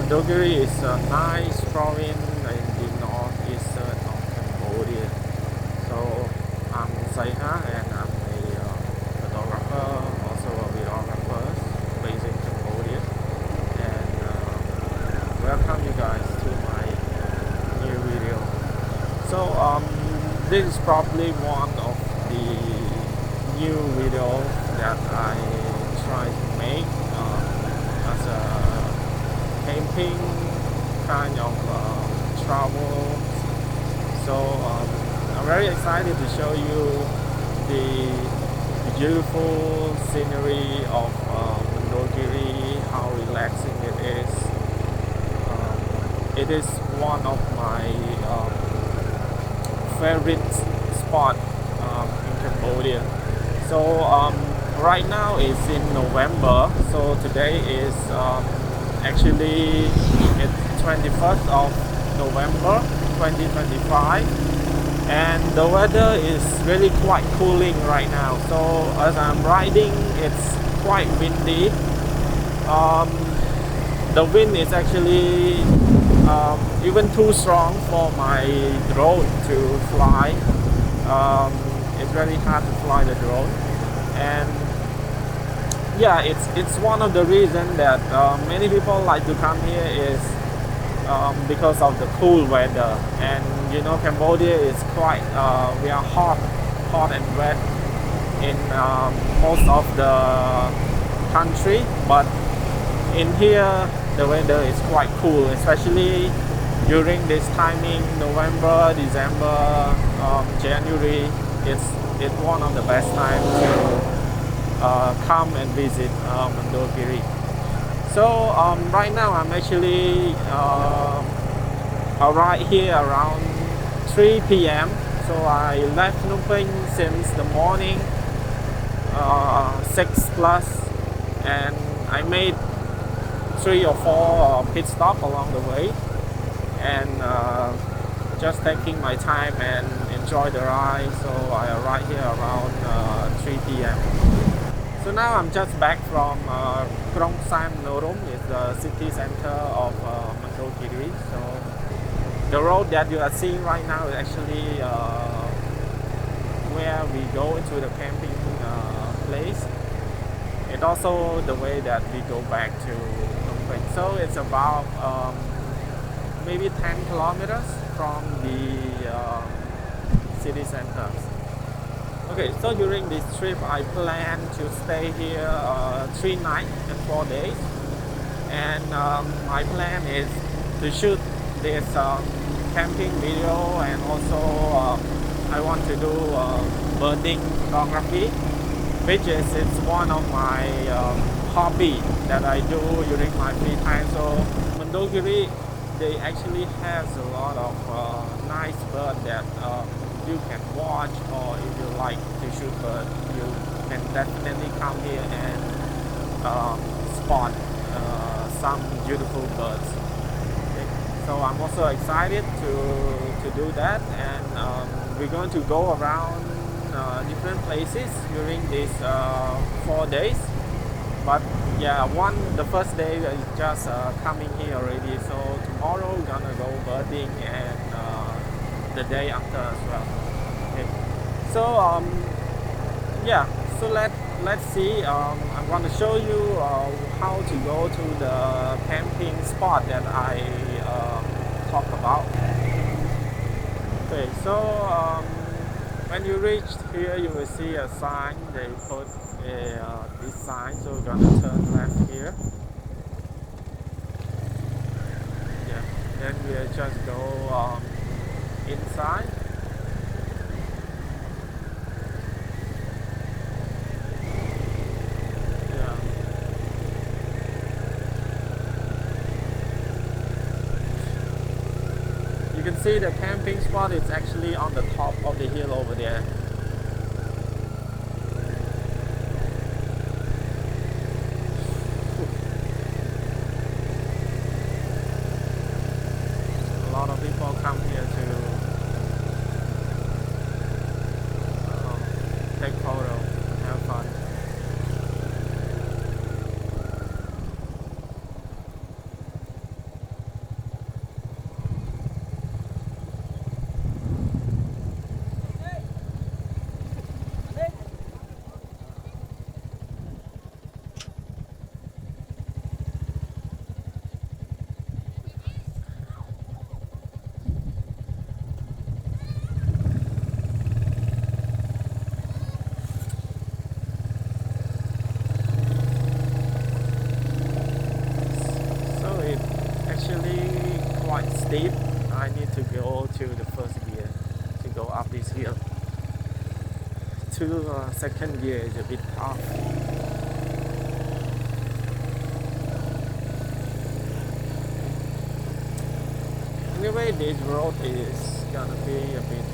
Mondulkiri is a nice province in the northeastern of Cambodia. So I'm Sayha and I'm a photographer, also a videographer based in Cambodia. And welcome you guys to my new video. So this is probably one of the new videos that I try to make as a camping kind of travel. So I'm very excited to show you the beautiful scenery of Mondulkiri, how relaxing it is. It is one of my favorite spot in Cambodia. So right now it's in November, so today is actually it's 21st of November 2025, and the weather is really quite cooling right now. So as I'm riding, it's quite windy. The wind is actually even too strong for my drone to fly. It's very hard to fly the drone, and yeah, it's one of the reasons that many people like to come here is because of the cool weather. And you know, Cambodia is quite we are hot and wet in most of the country, but in here the weather is quite cool, especially during this timing, November, December, January. It's one of the best times to come and visit Mondulkiri. So right now I'm actually arrived here around 3 p.m. So I left Phnom Penh since the morning 6 plus, and I made 3 or 4 pit stops along the way, and just taking my time and enjoy the ride. So I arrived here around 3 p.m. So now I'm just back from Sen Monorom, it's the city center of Mondulkiri. So the road that you are seeing right now is actually where we go into the camping place. It's also the way that we go back to Phnom Penh. So it's about maybe 10 kilometers from the city center. Okay, so during this trip I plan to stay here 3 nights and 4 days, and my plan is to shoot this camping video, and also I want to do birding photography, which is it's one of my hobby that I do during my free time. So Mondulkiri, they actually has a lot of nice birds that you can watch, or if you like to shoot birds, you can definitely come here and spot some beautiful birds. Okay. So I'm also excited to do that, and we're going to go around different places during these 4 days. But yeah, the first day is just coming here already. So tomorrow we're gonna go birding, and the day after as well. Okay. So yeah, so let's see. I'm going to show you how to go to the camping spot that I talked about. Okay, so when you reach here, you will see a sign. They put this sign, so we're gonna turn left here. Yeah, then we'll just go inside. Yeah. You can see the camping spot is actually on the top of the hill over there. A lot of people come here to take photos, have fun. steep. I need to go to the first gear to go up this hill. To second gear is a bit tough. Anyway, this road is gonna be a bit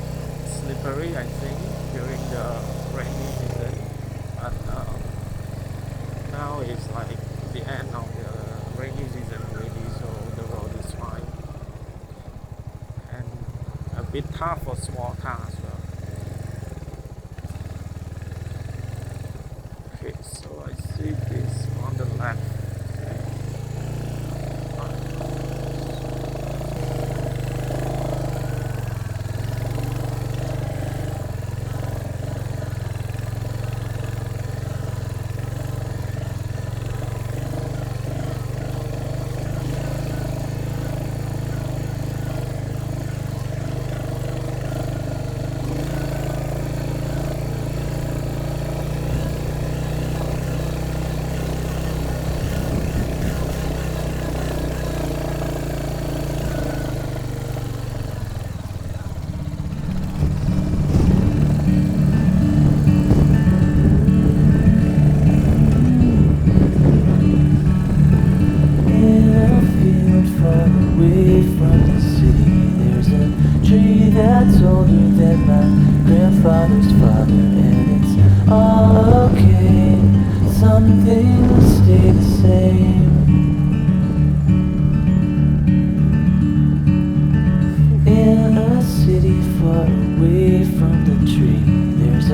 slippery, I think, during the rainy season. But now it's like the end of the rainy season already, so the road is fine. And a bit tough for small cars as well. Okay, so I see this on the left. That's older than my grandfather's father, and it's all okay. Some things stay the same. In a city far away from the tree, there's a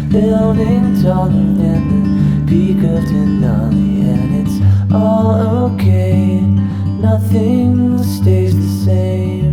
building taller than the peak of Denali, and it's all okay. Nothing stays the same.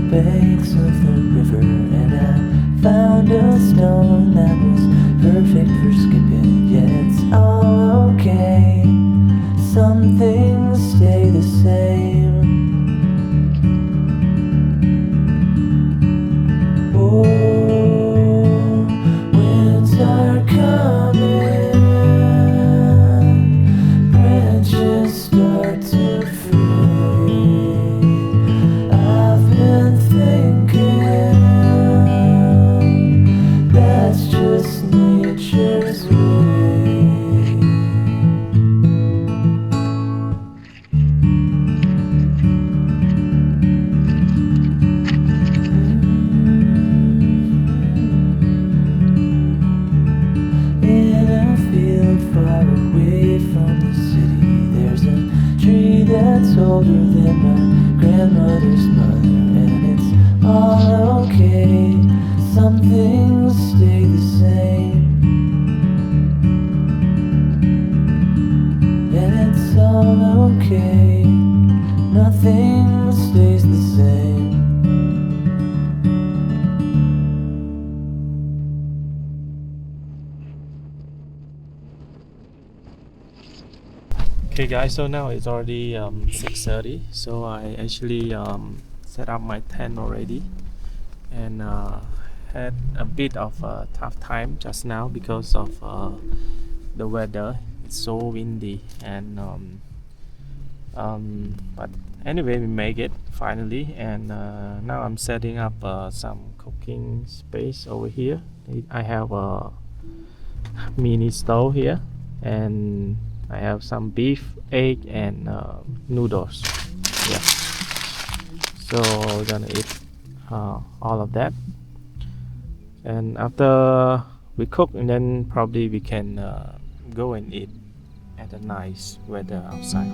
Banks of the river, and I found a stone that was perfect for skipping. Yeah, it's all okay. Some things stay the same. Oh, winter coming, branches start to fray. That's just nature's way. In a field far away from the city, there's a tree that's older than my grandmother's mother, and it's all okay. Some things stay the same, and it's all okay. Nothing stays the same. Okay guys, so now it's already 6:30, so I actually set up my tent already, and had a bit of a tough time just now because of the weather. It's so windy, and but anyway, we make it finally, and now I'm setting up some cooking space over here. I have a mini stove here, and I have some beef, egg, and noodles. Yeah, so we're gonna eat all of that, and after we cook, and then probably we can go and eat at a nice weather outside.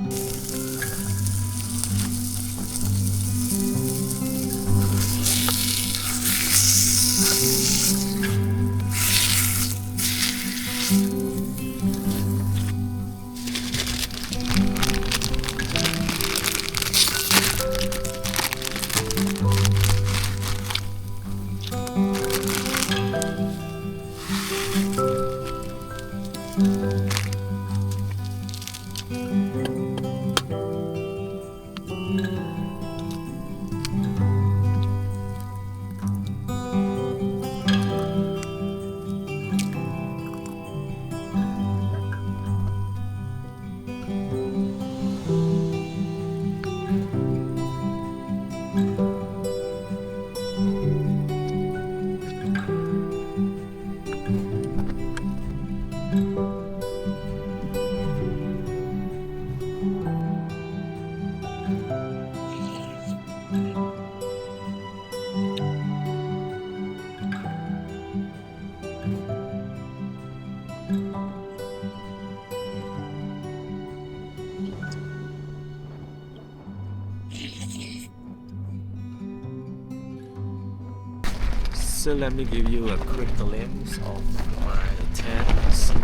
So let me give you a quick glimpse of my tent inside.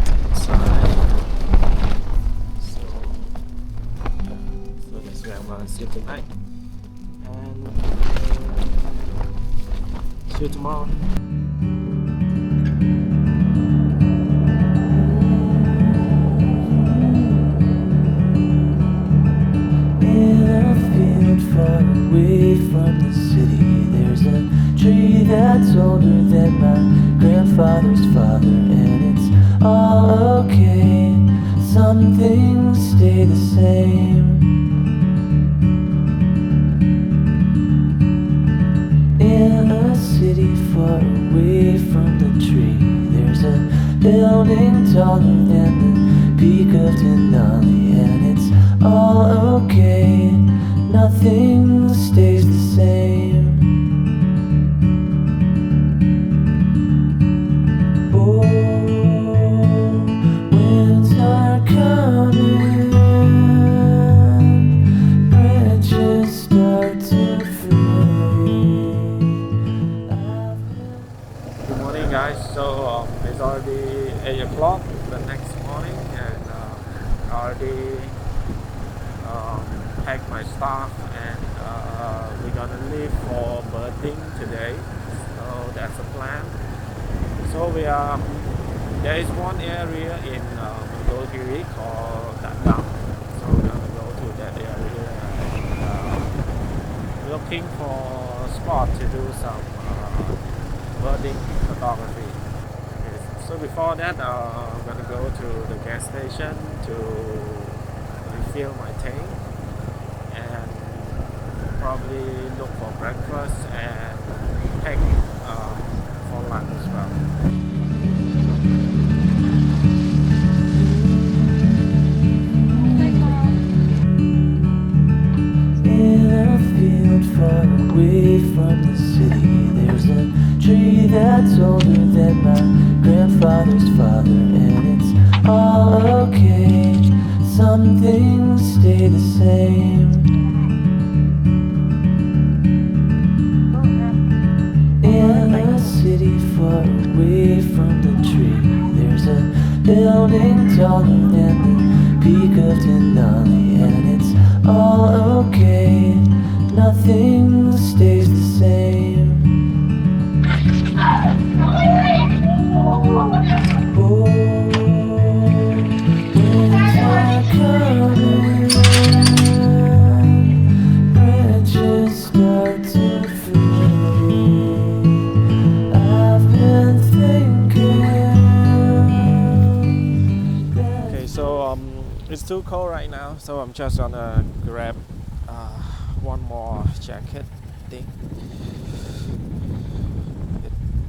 So that's where I'm gonna sleep tonight. And see you tomorrow. In a field far away from the city, there's a tree that's older than my grandfather's father, and it's all okay. Some things stay the same. In a city far away from the tree, there's a building taller than the peak of Denali, and it's all okay. Nothing stays the same. Oh, winter coming, branches start to fade. Good morning, guys. So it's already 8 o'clock the next morning, and I already packed my stuff, and we're gonna leave for birthing today. So that's the plan. So there is one area in Mondulkiri called Dadam. So we're gonna go to that area and looking for a spot to do some birding photography. Okay, so before that, I'm gonna go to the gas station to refill my tank and probably look for breakfast and pack for lunch as well. In a field far away from the city, there's a tree that's older than my grandfather's father, and it's all okay. Some things stay the same. In a city far away from the tree, there's a building taller than the peak of Denali, and it's all okay. Nothing stays the same. Oh, winter coming, branches start to fade. I've been thinking that. Okay, so it's too cold right now, so I'm just gonna grab one more jacket. I think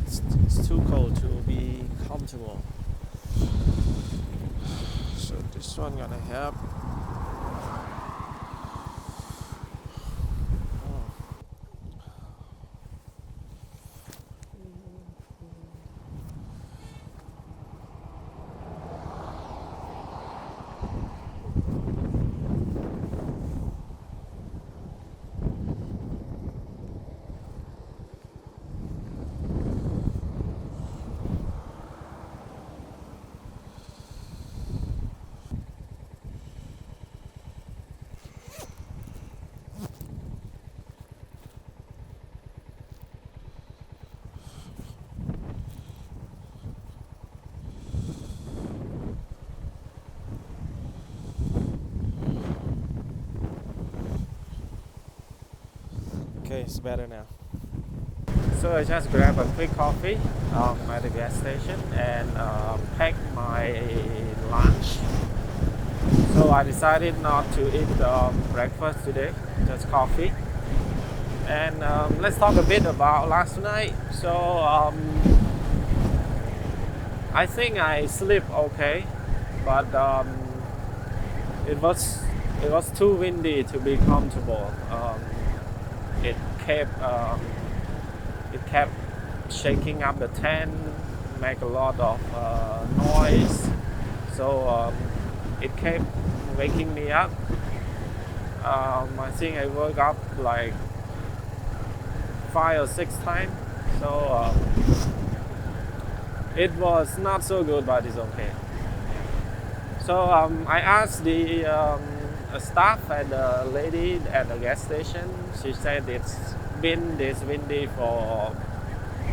it's too cold to be comfortable. So this one gonna help. Okay, it's better now. So I just grabbed a quick coffee at the gas station and packed my lunch. So I decided not to eat breakfast today, just coffee. And let's talk a bit about last night. So I think I slept okay, but it was too windy to be comfortable. It kept it kept shaking up the tent, make a lot of noise. So it kept waking me up. I think I woke up like 5 or 6 times. So it was not so good, but it's okay. So I asked the staff and the lady at the gas station. She said it's been this windy for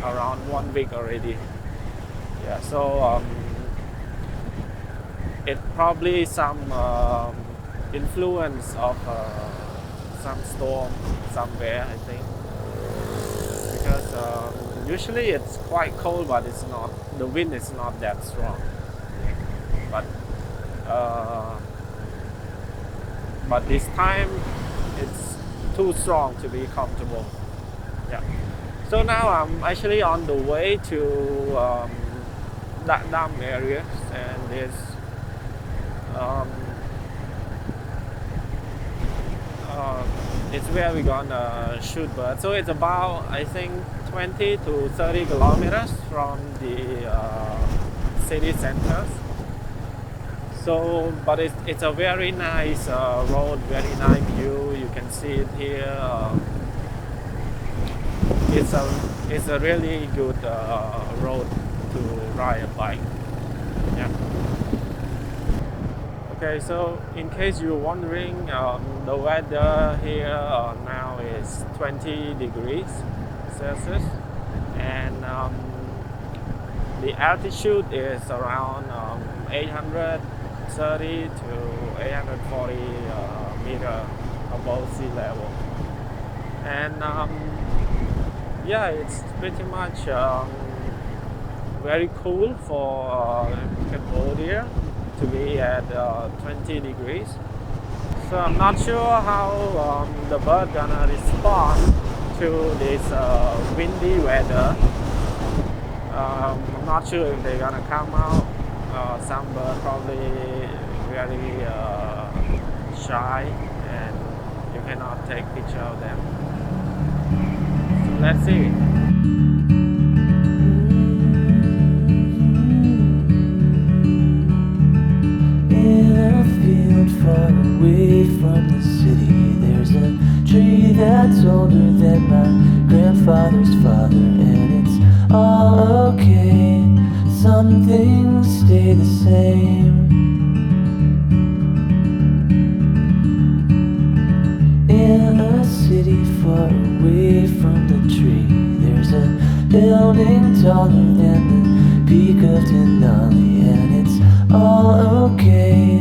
around 1 week already. Yeah, so it probably some influence of some storm somewhere, I think. Because usually it's quite cold, but it's not. The wind is not that strong. But this time it's too strong to be comfortable. Yeah. So now I'm actually on the way to that dam area, and it's where we're gonna shoot birds. So it's about, I think, 20 to 30 kilometers from the city centers. So, but it's a very nice road, very nice view. You can see it here. It's a really good road to ride a bike. Yeah. Okay, so in case you're wondering, the weather here now is 20 degrees Celsius, and the altitude is around 830 to 840 meter above sea level. And yeah, it's pretty much very cool for Cambodia to be at 20 degrees. So I'm not sure how the bird gonna respond to this windy weather. I'm not sure if they're gonna come out. Some bird probably very shy, and you cannot take picture of them. So let's see. Far away from the city, there's a tree that's older than my grandfather's father, and it's all okay. Some things stay the same. In a city far away from the tree, there's a building taller than the peak of Denali, and it's all okay.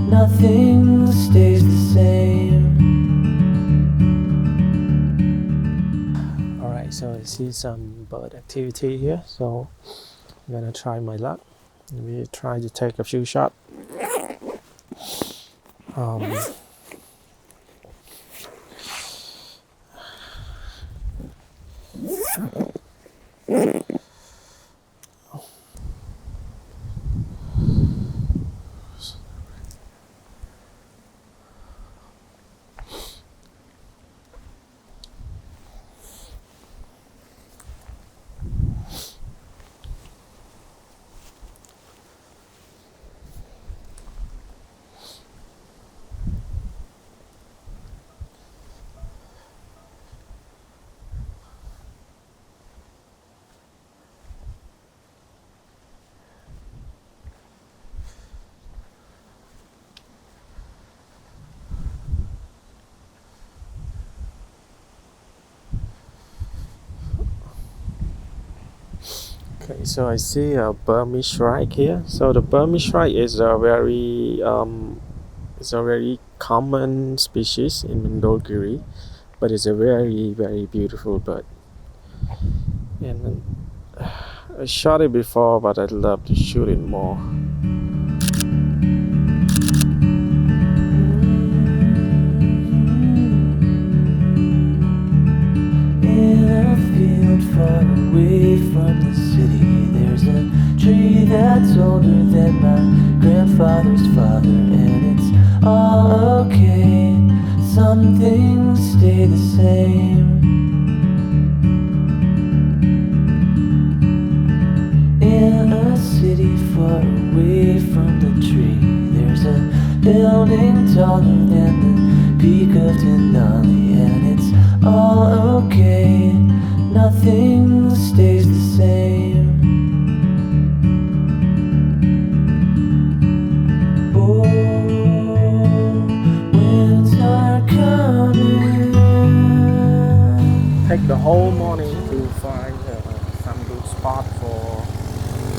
Nothing stays the same. Alright, so I see some bird activity here, so I'm gonna try my luck. Maybe try to take a few shots. Okay, so I see a Burmese shrike here. So the Burmese shrike is a very common species in Mondulkiri, but it's a very very beautiful bird. And I shot it before, but I'd love to shoot it more. In a field far away from the city, there's a tree that's older than my grandfather's father, and it's all okay. Some things stay the same. In a city far away from the tree, there's a building taller than the peak of Denali, and it's all okay. Nothing stays the same. Oh, winter coming. Take the whole morning to find some good spot for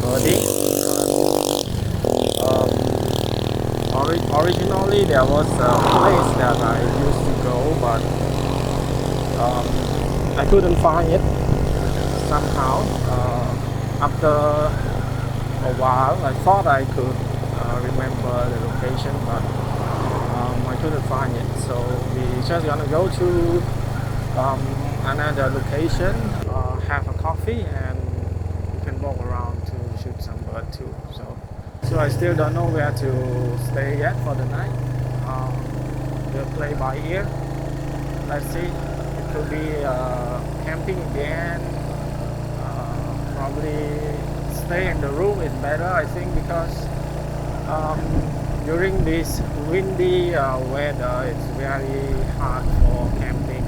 birding. Originally there was a place that I used to go, but I couldn't find it somehow. After a while, I thought I could remember the location, but I couldn't find it. So we just gonna go to another location, have a coffee, and we can walk around to shoot some bird too. So I still don't know where to stay yet for the night. We'll play by ear. Let's see. It could be camping again. Probably stay in the room is better, I think, because during this windy weather, it's very hard for camping.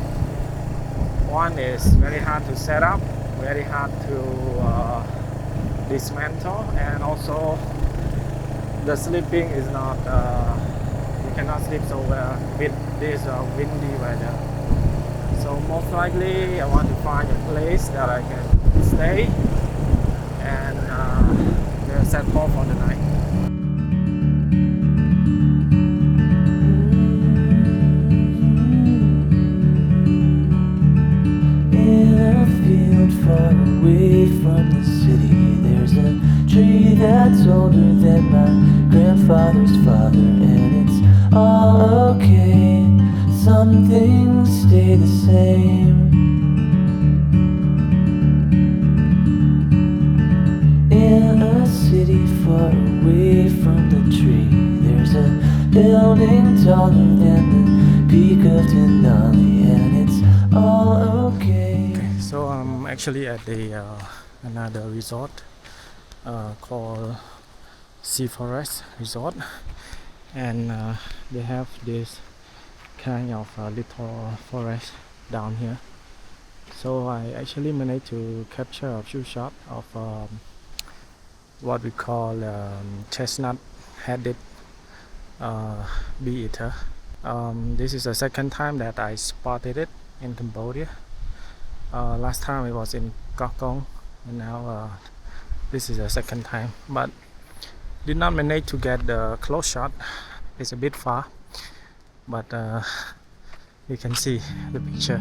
One is very hard to set up, very hard to dismantle, and also the sleeping is not, you cannot sleep so well with this windy weather. So most likely I want to find a place that I can stay and we'll set off for the night. In a field far away from the city, there's a tree that's older than my grandfather's father, and it's all okay. Some things stay the same. In a city far away from the tree, there's a building taller than the peak of Denali, and it's all okay. So I'm actually at the another resort called Sea Forest Resort, and they have this kind of little forest down here. So I actually managed to capture a few shots of what we call chestnut-headed bee eater. This is the second time that I spotted it in Cambodia. Last time it was in Gokong, and now this is the second time, but did not manage to get the close shot. It's a bit far, but you can see the picture.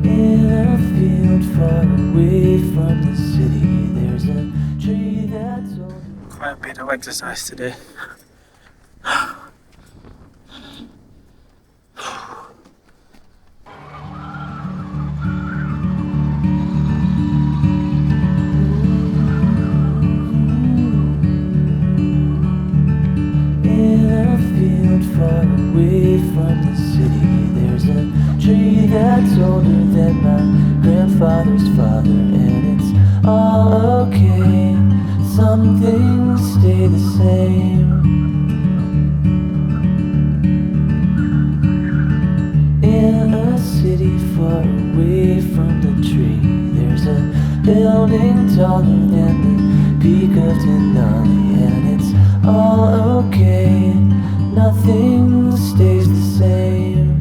In a field far away from the city, there's a tree that's old. Quite a bit of exercise today. Far away from the city, there's a tree that's older than my grandfather's father, and it's all okay. Some things stay the same. In a city far away from the tree, there's a building taller than the peak of Denali, and it's all okay. Nothing stays the same.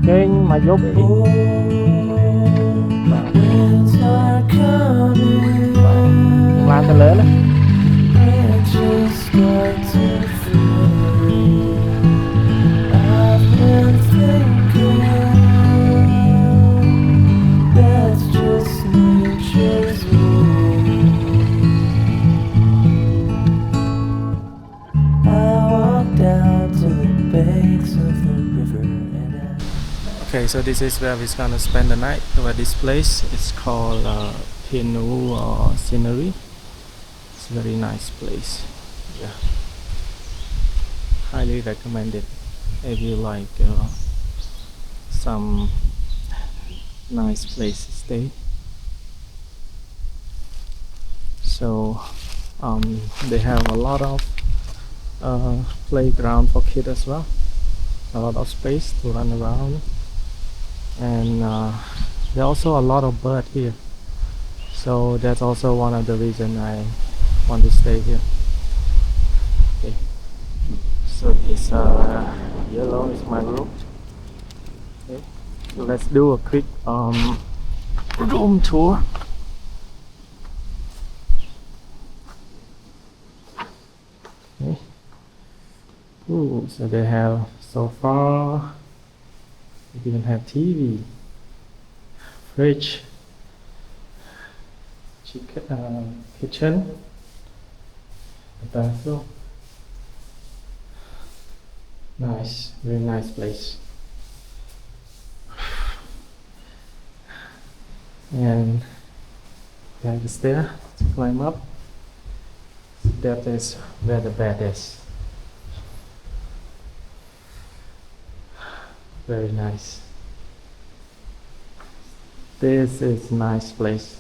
Kênh mà dốt Oh, winter are coming. ឡើងទៅលើណា Branches start to fade. I've been thinking that's just nature's way. I walk down to the banks of the river and Okay, so this is where we're gonna spend the night. Over this place, it's called Pinu Scenery. It's a very nice place. Yeah, highly recommended if you like some nice place to stay. So they have a lot of playground for kids as well. A lot of space to run around, and there are also a lot of birds here. So that's also one of the reason I want to stay here. Okay. So this yellow is my room. Okay. So let's do a quick room tour. Okay. Ooh, so they have sofa. You even have TV, fridge, kitchen, a bathroom. Nice, very nice place. And you have the stair to climb up. That is where the bed is. Very nice. This is nice place.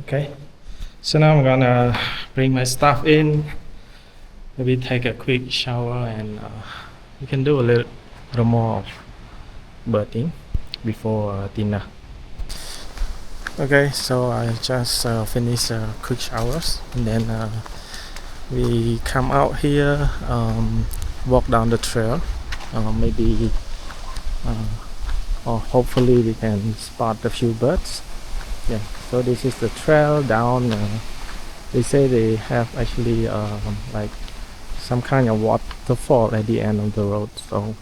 Okay, so now I'm gonna bring my stuff in, maybe take a quick shower, and we can do a little more of birding before dinner. Okay, so I just finished quick showers, and then we come out here, walk down the trail, maybe or hopefully we can spot a few birds. Yeah, so this is the trail down. They say they have actually like some kind of waterfall at the end of the road, so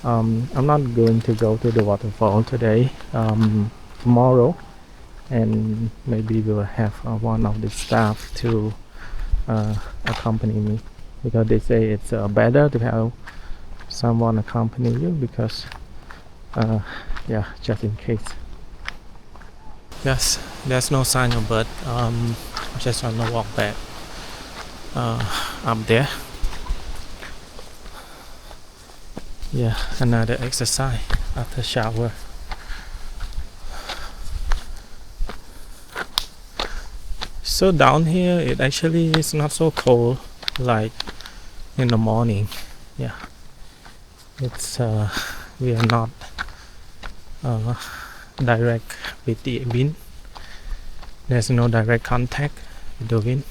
I'm not going to go to the waterfall today. Tomorrow, and maybe we'll have one of the staff to accompany me, because they say it's better to have someone accompany you, because yeah, just in case. Yes, there's no sign of bird. I'm just gonna walk back up there. Yeah, another exercise after shower. So down here it actually is not so cold like in the morning. Yeah, it's we are not direct with the wind. There's no direct contact with the wind.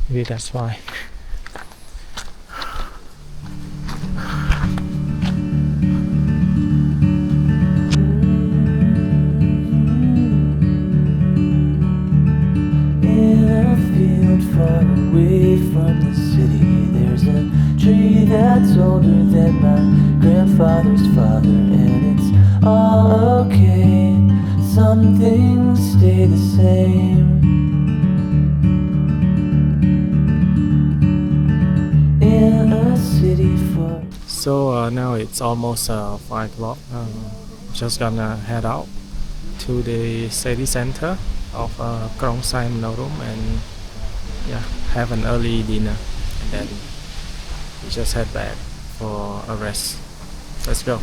Maybe that's why. far away from the city. There's a tree that's older than my grandfather's father, and it's all okay. Some things stay the same. In a city far. So now it's almost 5 o'clock. Just gonna head out to the city center of Sen Monorom and yeah, have an early dinner, and then we just head back for a rest. Let's go.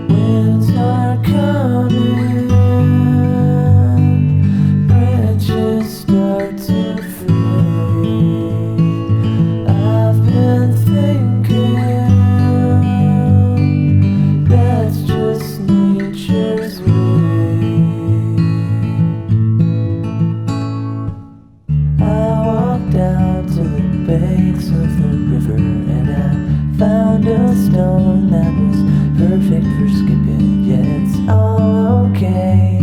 Winter coming, branches start to fade. I've been thinking that's just nature's way. banks of the river, and I found a stone that was perfect for skipping. Yeah, it's all okay.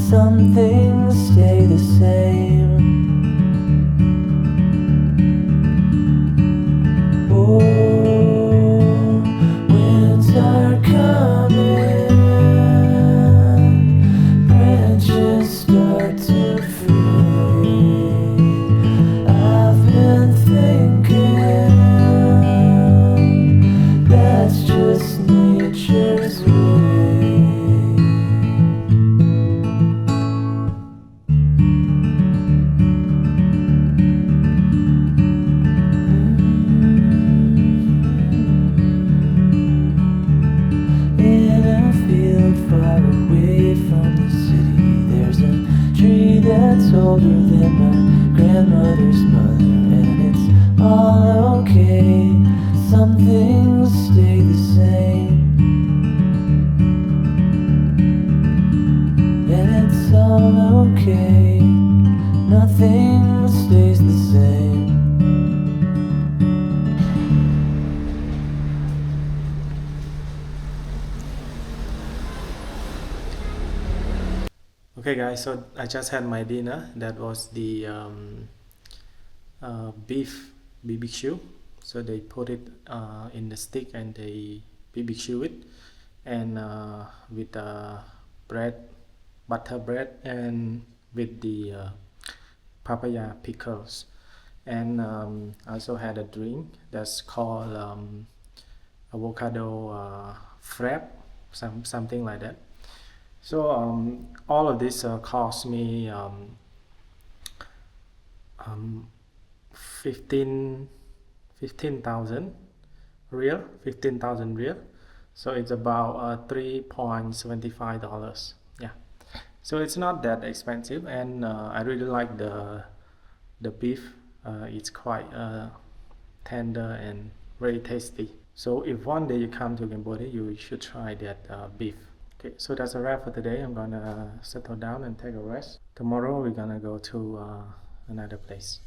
Some things stay the same. Oh, winter coming, branches start to fade. I've been thinking that's just nature's way. In a field far away from the city, there's a tree that's older than my grandmother's mother, and it's all okay. Some things stay the same, and it's all okay. Nothing stays the same. Okay guys, so I just had my dinner. That was the beef BBQ. So they put it in the stick and they BBQ it, and with bread, butter bread, and with the papaya pickles. And I also had a drink that's called avocado frap, something like that. So all of this cost me 15,000 real, 15,000 real. So it's about $3.75. Yeah. So it's not that expensive, and I really like the beef. It's quite tender and very tasty. So if one day you come to Cambodia, you should try that beef. Okay, so that's a wrap for today. I'm gonna settle down and take a rest. Tomorrow we're gonna go to another place.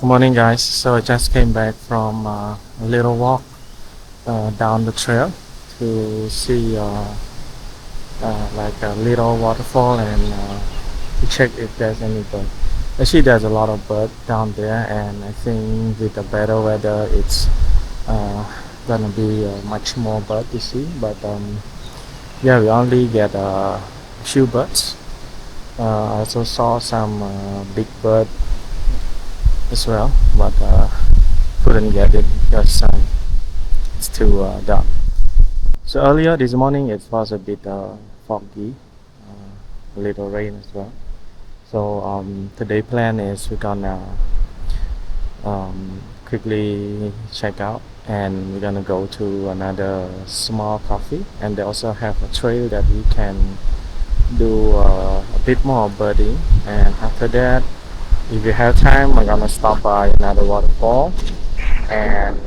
Morning guys, so I just came back from a little walk down the trail to see like a little waterfall, and to check if there's any bird. Actually there's a lot of bird down there, and I think with the better weather it's gonna be much more bird to see, but yeah, we only get a few birds. I also saw some big bird as well, but couldn't get it because it's too dark. So earlier this morning it was a bit foggy, a little rain as well. So today plan is we're gonna quickly check out, and we're gonna go to another small coffee, and they also have a trail that we can do a bit more birding, and after that, if you have time, we're gonna stop by another waterfall, and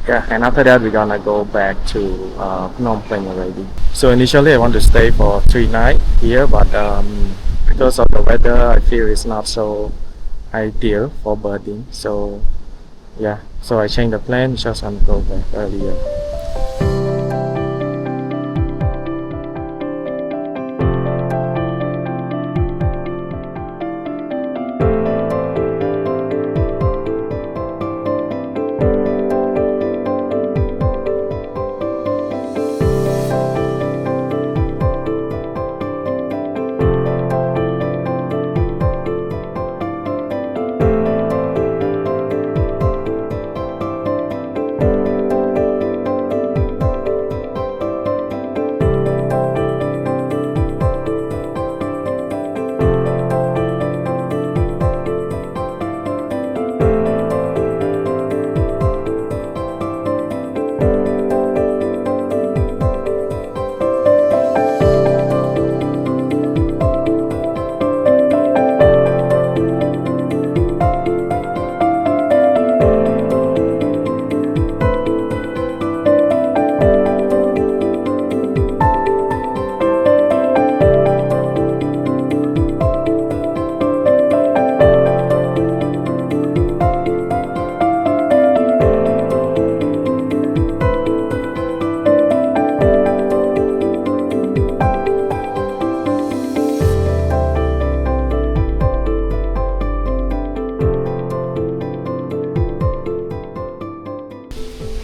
yeah, and after that we're gonna go back to Phnom Penh already. So initially I want to stay for 3 nights here, but because of the weather I feel it's not so ideal for birding. So yeah, so I changed the plan, just gonna go back earlier.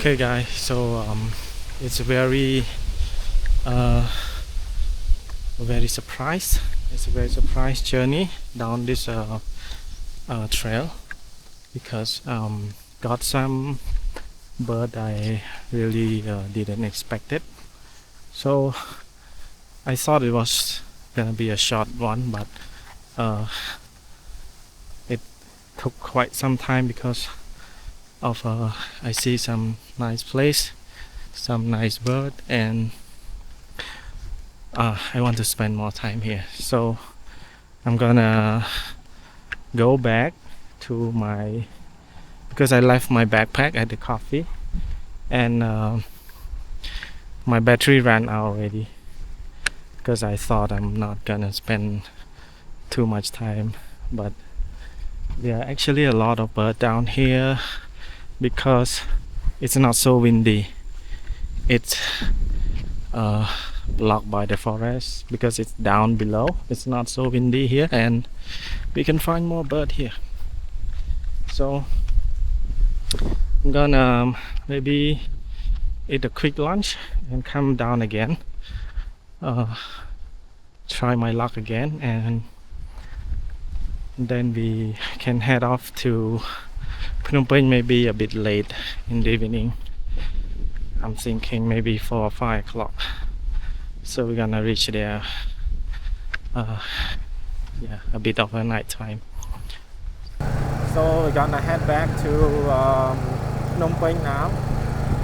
Okay guys, so it's uh, very surprise. It's a very surprise journey down this trail because got some bird I really didn't expect it. So I thought it was gonna be a short one, but it took quite some time because of I see some nice place, some nice bird, and I want to spend more time here. So I'm gonna go back to my, because I left my backpack at the coffee, and my battery ran out already because I thought I'm not gonna spend too much time, but there are actually a lot of birds down here because it's not so windy. It's blocked by the forest because it's down below. It's not so windy here, and we can find more bird here. So I'm gonna maybe eat a quick lunch and come down again, try my luck again, and then we can head off to Phnom Penh maybe a bit late in the evening. I'm thinking maybe 4 or 5 o'clock. So we're gonna reach there yeah, a bit of a night time. So we're gonna head back to Phnom Penh now.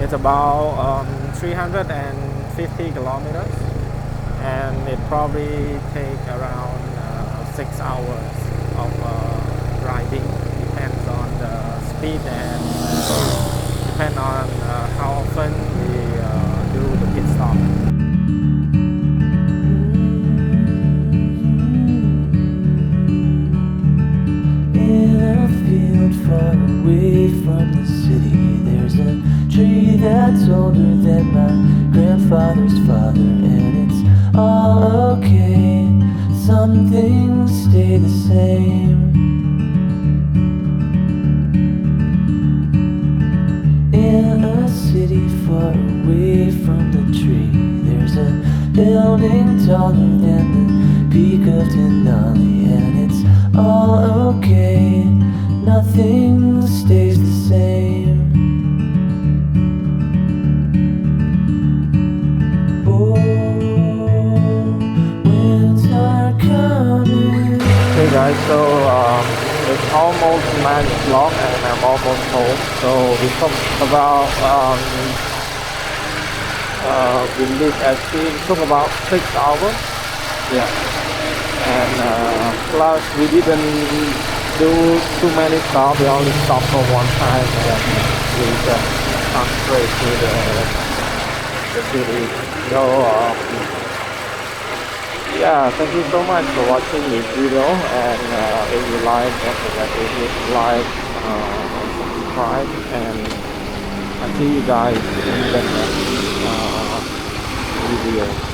It's about 350 kilometers, and it probably take around 6 hours of riding. Depends on the speed and depend on how often we do the pit stop. Far away from the city, there's a tree that's older than my grandfather's father, and it's all okay. Some things stay the same. In a city far away from the tree, there's a building taller than the peak of Denali, and it's all okay. Nothing stays the same. Oh, winter coming. Hey guys, so it's almost 9 o'clock and I'm almost home. So we took about we lived at sea. It took about 6 hours. Yeah, and plus we didn't do too many stops. We only stopped for one time, and we just come straight to the city. So yeah, thank you so much for watching this video, and if you like, don't forget to hit like and subscribe, and I'll see you guys in the next video.